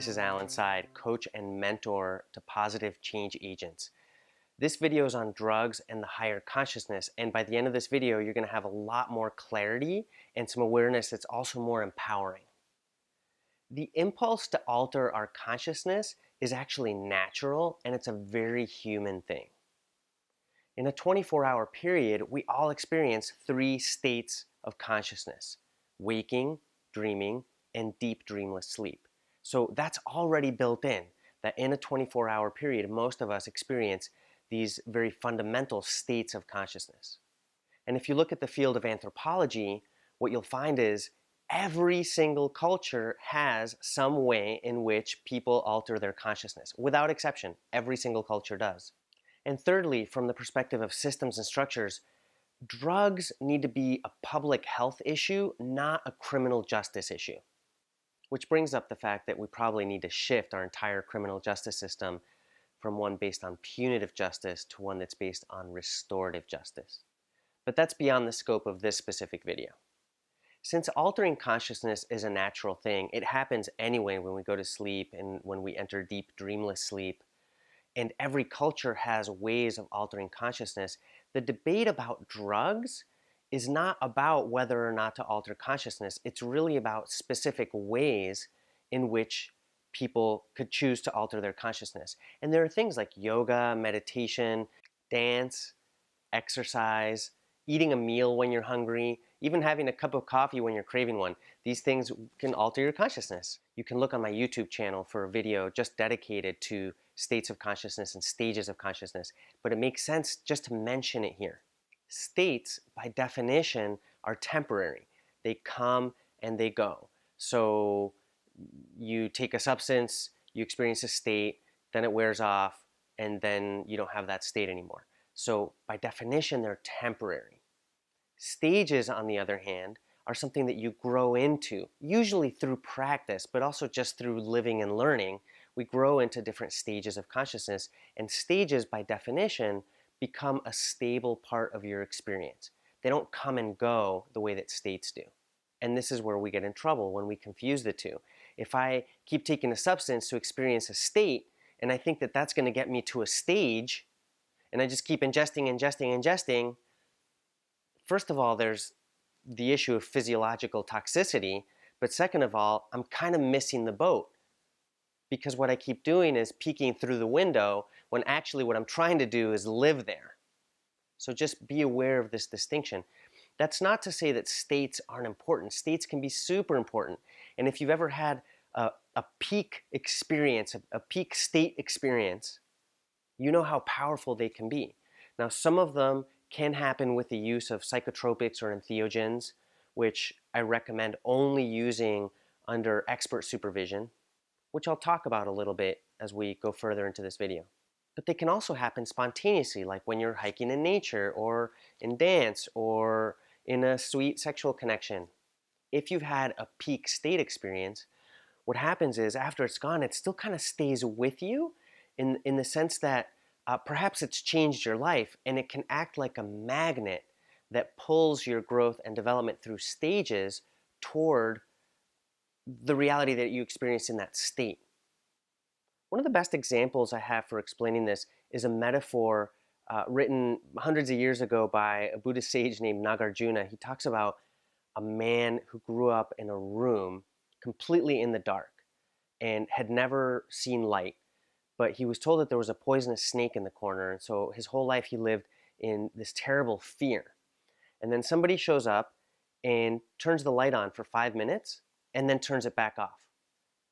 This is Seid, coach and mentor to positive change agents. This video is on drugs and the higher consciousness, and by the end of this video, you're going to have a lot more clarity and some awareness that's also more empowering. The impulse to alter our consciousness is actually natural, and it's a very human thing. In a 24-hour period, we all experience 3 states of consciousness: waking, dreaming, and deep dreamless sleep. So that's already built in, that in a 24-hour period, most of us experience these very fundamental states of consciousness. And if you look at the field of anthropology, what you'll find is every single culture has some way in which people alter their consciousness. Without exception, every single culture does. And thirdly, from the perspective of systems and structures, drugs need to be a public health issue, not a criminal justice issue. Which brings up the fact that we probably need to shift our entire criminal justice system from one based on punitive justice to one that's based on restorative justice. But that's beyond the scope of this specific video. Since altering consciousness is a natural thing, it happens anyway when we go to sleep and when we enter deep dreamless sleep, and every culture has ways of altering consciousness, the debate about drugs is not about whether or not to alter consciousness. It's really about specific ways in which people could choose to alter their consciousness. And there are things like yoga, meditation, dance, exercise, eating a meal when you're hungry, even having a cup of coffee when you're craving one. These things can alter your consciousness. You can look on my YouTube channel for a video just dedicated to states of consciousness and stages of consciousness, but it makes sense just to mention it here. States, by definition, are temporary. They come and they go. So you take a substance, you experience a state, then it wears off, and then you don't have that state anymore. So by definition, they're temporary. Stages, on the other hand, are something that you grow into, usually through practice, but also just through living and learning. We grow into different stages of consciousness, and stages, by definition, become a stable part of your experience. They don't come and go the way that states do. And this is where we get in trouble when we confuse the two. If I keep taking a substance to experience a state, and I think that that's going to get me to a stage, and I just keep ingesting, first of all, there's the issue of physiological toxicity, but second of all, I'm kind of missing the boat. Because what I keep doing is peeking through the window when actually what I'm trying to do is live there. So just be aware of this distinction. That's not to say that states aren't important. States can be super important. And if you've ever had a peak experience, a peak state experience, you know how powerful they can be. Now, some of them can happen with the use of psychotropics or entheogens, which I recommend only using under expert supervision, which I'll talk about a little bit as we go further into this video. But they can also happen spontaneously, like when you're hiking in nature or in dance or in a sweet sexual connection. If you've had a peak state experience, what happens is after it's gone, it still kind of stays with you in the sense that perhaps it's changed your life, and it can act like a magnet that pulls your growth and development through stages toward the reality that you experience in that state. One of the best examples I have for explaining this is a metaphor written hundreds of years ago by a Buddhist sage named Nagarjuna. He talks about a man who grew up in a room completely in the dark and had never seen light, but he was told that there was a poisonous snake in the corner, and so his whole life he lived in this terrible fear. And then somebody shows up and turns the light on for 5 minutes and then turns it back off.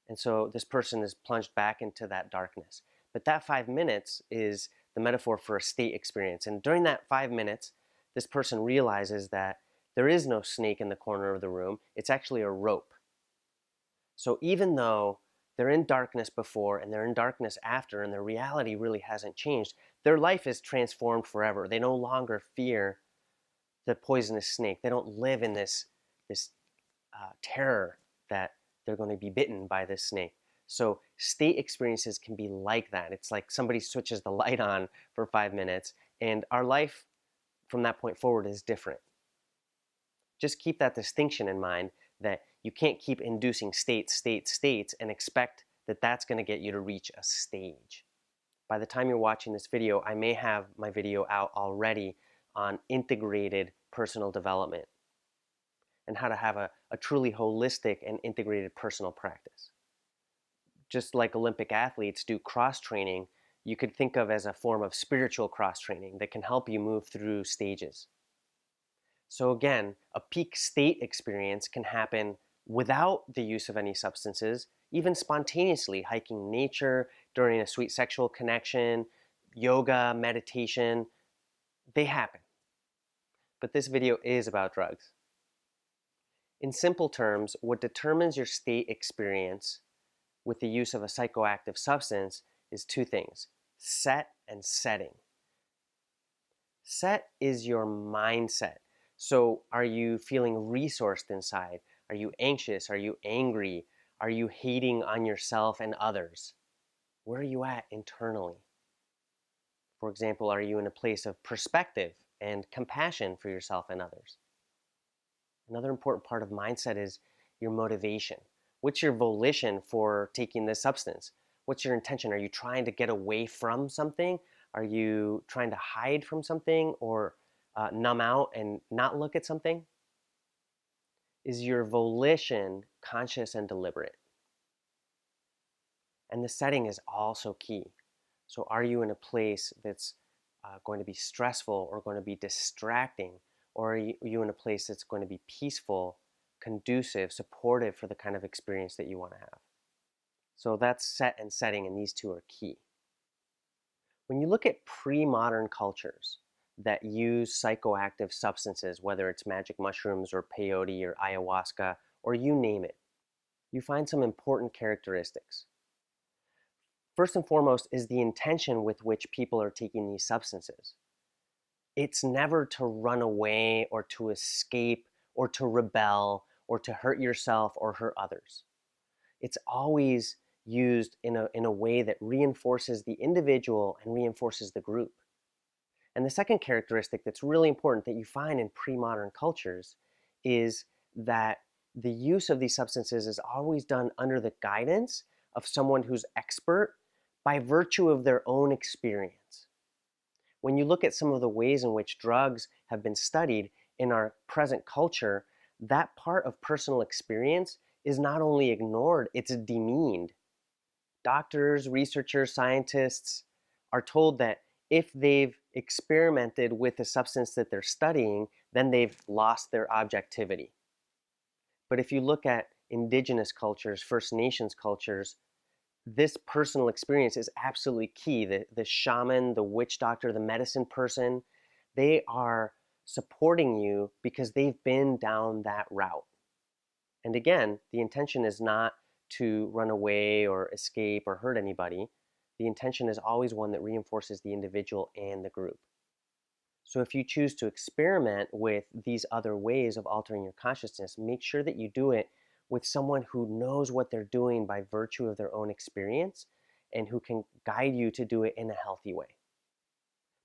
And so this person is plunged back into that darkness. But that 5 minutes is the metaphor for a state experience. And during that 5 minutes, this person realizes that there is no snake in the corner of the room. It's actually a rope. So even though they're in darkness before and they're in darkness after, and their reality really hasn't changed, their life is transformed forever. They no longer fear the poisonous snake. They don't live in this terror that they're going to be bitten by this snake. So state experiences can be like that. It's like somebody switches the light on for 5 minutes, and our life from that point forward is different. Just keep that distinction in mind, that you can't keep inducing states and expect that that's going to get you to reach a stage. By the time you're watching this video, I may have my video out already on integrated personal development and how to have a truly holistic and integrated personal practice. Just like Olympic athletes do cross training, you could think of as a form of spiritual cross training that can help you move through stages. So again, a peak state experience can happen without the use of any substances, even spontaneously, hiking nature, during a sweet sexual connection, yoga, meditation. They happen. But this video is about drugs. In simple terms, what determines your state experience with the use of a psychoactive substance is two things: set and setting. Set is your mindset. So are you feeling resourced inside? Are you anxious? Are you angry? Are you hating on yourself and others? Where are you at internally? For example, are you in a place of perspective and compassion for yourself and others? Another important part of mindset is your motivation. What's your volition for taking this substance? What's your intention? Are you trying to get away from something? Are you trying to hide from something or numb out and not look at something? Is your volition conscious and deliberate? And the setting is also key. So are you in a place that's going to be stressful or going to be distracting? Or are you in a place that's going to be peaceful, conducive, supportive for the kind of experience that you want to have? So that's set and setting, and these two are key. When you look at pre-modern cultures that use psychoactive substances, whether it's magic mushrooms or peyote or ayahuasca, or you name it, you find some important characteristics. First and foremost is the intention with which people are taking these substances. It's never to run away or to escape or to rebel or to hurt yourself or hurt others. It's always used in a way that reinforces the individual and reinforces the group. And the second characteristic that's really important that you find in pre-modern cultures is that the use of these substances is always done under the guidance of someone who's expert by virtue of their own experience. When you look at some of the ways in which drugs have been studied in our present culture, that part of personal experience is not only ignored, it's demeaned. Doctors, researchers, scientists are told that if they've experimented with the substance that they're studying, then they've lost their objectivity. But if you look at indigenous cultures, First Nations cultures, this personal experience is absolutely key. The shaman, the witch doctor, the medicine person, they are supporting you because they've been down that route. And again, the intention is not to run away or escape or hurt anybody. The intention is always one that reinforces the individual and the group. So if you choose to experiment with these other ways of altering your consciousness, make sure that you do it with someone who knows what they're doing by virtue of their own experience and who can guide you to do it in a healthy way.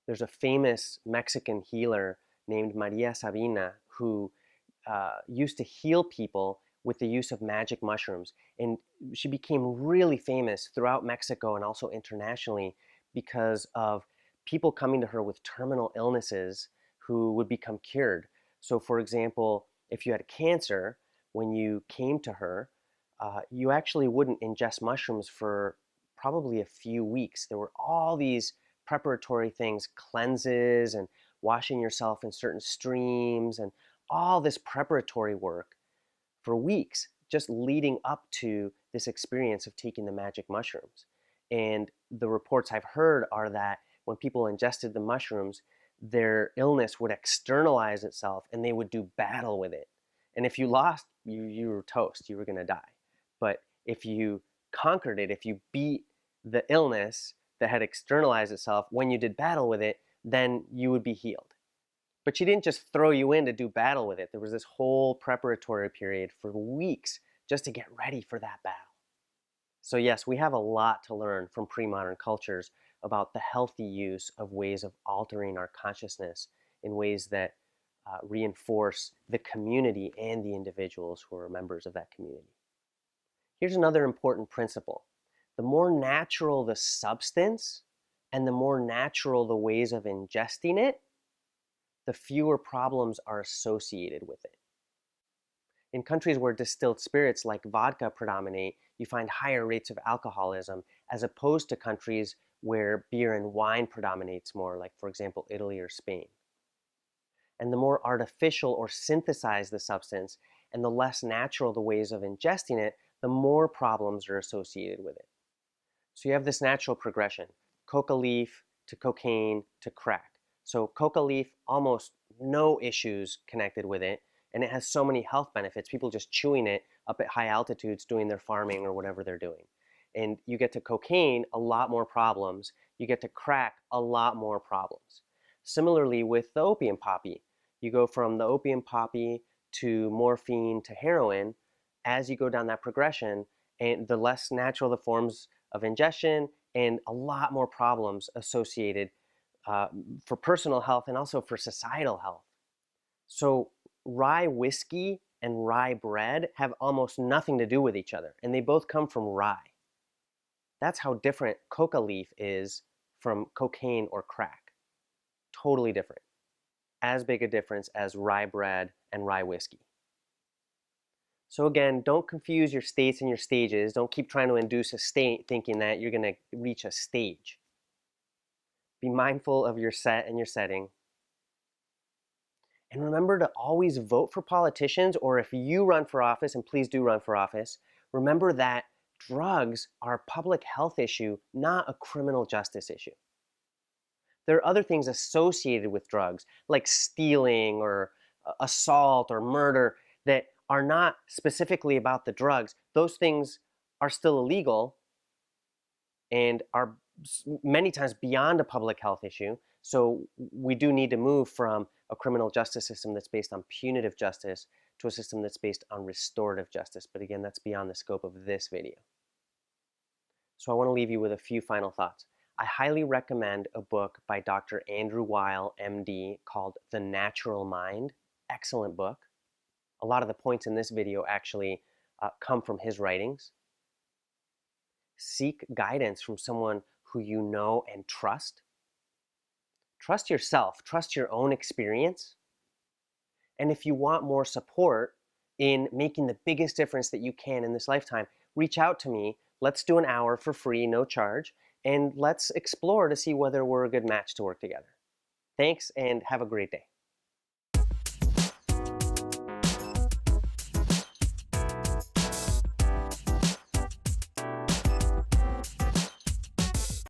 There's a famous Mexican healer named Maria Sabina who used to heal people with the use of magic mushrooms. And she became really famous throughout Mexico and also internationally because of people coming to her with terminal illnesses who would become cured. So for example, if you had cancer, when you came to her, you actually wouldn't ingest mushrooms for probably a few weeks. There were all these preparatory things, cleanses and washing yourself in certain streams and all this preparatory work for weeks just leading up to this experience of taking the magic mushrooms. And the reports I've heard are that when people ingested the mushrooms, their illness would externalize itself and they would do battle with it. And if you lost, you were toast, you were going to die. But if you conquered it, if you beat the illness that had externalized itself when you did battle with it, then you would be healed. But she didn't just throw you in to do battle with it. There was this whole preparatory period for weeks just to get ready for that battle. So yes, we have a lot to learn from pre-modern cultures about the healthy use of ways of altering our consciousness in ways that reinforce the community and the individuals who are members of that community. Here's another important principle. The more natural the substance and the more natural the ways of ingesting it, the fewer problems are associated with it. In countries where distilled spirits like vodka predominate, you find higher rates of alcoholism as opposed to countries where beer and wine predominates more, like, for example, Italy or Spain. And the more artificial or synthesized the substance and the less natural the ways of ingesting it, the more problems are associated with it. So you have this natural progression: coca leaf to cocaine to crack. So coca leaf, almost no issues connected with it, and it has so many health benefits. People just chewing it up at high altitudes doing their farming or whatever they're doing. And you get to cocaine, a lot more problems. You get to crack, a lot more problems. Similarly with the opium poppy, you go from the opium poppy to morphine to heroin. As you go down that progression, and the less natural the forms of ingestion, and a lot more problems associated for personal health and also for societal health. So rye whiskey and rye bread have almost nothing to do with each other, and they both come from rye. That's how different coca leaf is from cocaine or crack. Totally different. As big a difference as rye bread and rye whiskey. So again, don't confuse your states and your stages. Don't keep trying to induce a state thinking that you're going to reach a stage. Be mindful of your set and your setting. And remember to always vote for politicians, or if you run for office, and please do run for office, remember that drugs are a public health issue, not a criminal justice issue. There are other things associated with drugs, like stealing or assault or murder, that are not specifically about the drugs. Those things are still illegal and are many times beyond a public health issue. So we do need to move from a criminal justice system that's based on punitive justice to a system that's based on restorative justice. But again, that's beyond the scope of this video. So I want to leave you with a few final thoughts. I highly recommend a book by Dr. Andrew Weil, MD, called The Natural Mind. Excellent book. A lot of the points in this video actually come from his writings. Seek guidance from someone who you know and trust. Trust yourself. Trust your own experience. And if you want more support in making the biggest difference that you can in this lifetime, reach out to me. Let's do an hour for free, no charge, and let's explore to see whether we're a good match to work together. Thanks, and have a great day.